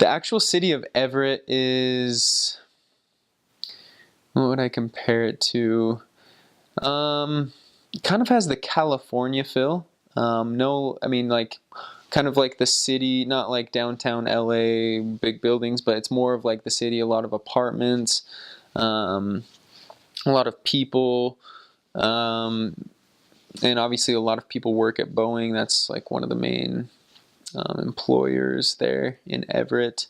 The actual city of Everett is, what would I compare it to? Kind of has the California feel. No, I mean like kind of like the city, not like downtown LA, big buildings, but it's more of like the city, a lot of apartments, um, a lot of people, um, and obviously a lot of people work at Boeing. That's like one of the main employers there in Everett.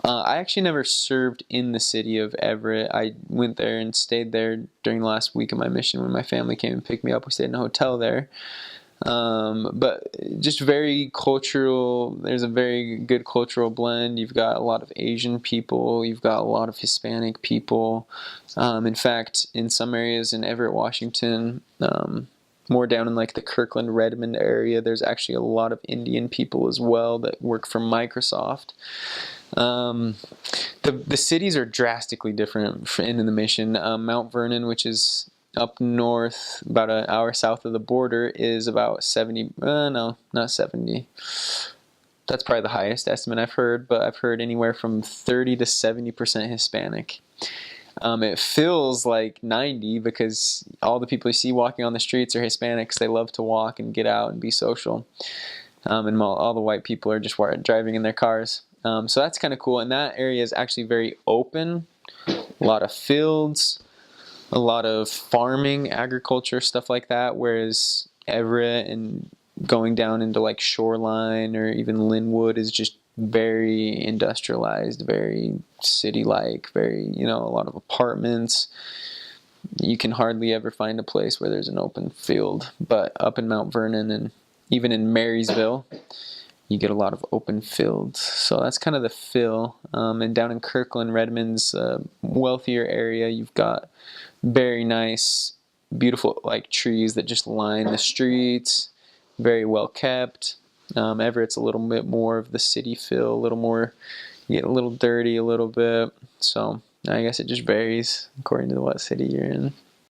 I actually never served in the city of Everett. I went there and stayed there during the last week of my mission when my family came and picked me up. We stayed in a hotel there. But just very cultural. There's a very good cultural blend. You've got a lot of Asian people. You've got a lot of Hispanic people. In fact, in some areas in Everett, Washington, more down in like the Kirkland, Redmond area, there's actually a lot of Indian people as well that work for Microsoft. The cities are drastically different in the mission. Mount Vernon, which is up north, about an hour south of the border, is about 70. No, not 70. That's probably the highest estimate I've heard, but I've heard anywhere from 30 to 70% Hispanic. It feels like 90 because all the people you see walking on the streets are Hispanics. They love to walk and get out and be social. And all the white people are just driving in their cars. So that's kind of cool. And that area is actually very open. A lot of fields, a lot of farming, agriculture, stuff like that. Whereas Everett and going down into like Shoreline or even Linwood is just very industrialized, very city-like, very, a lot of apartments. You can hardly ever find a place where there's an open field. But up in Mount Vernon and even in Marysville, you get a lot of open fields. So that's kind of the feel. And down in Kirkland, Redmond's a wealthier area. You've got very nice, beautiful like trees that just line the streets. Very well kept. Everett's a little bit more of the city feel, a little more, you get a little dirty a little bit. So I guess it just varies according to what city you're in.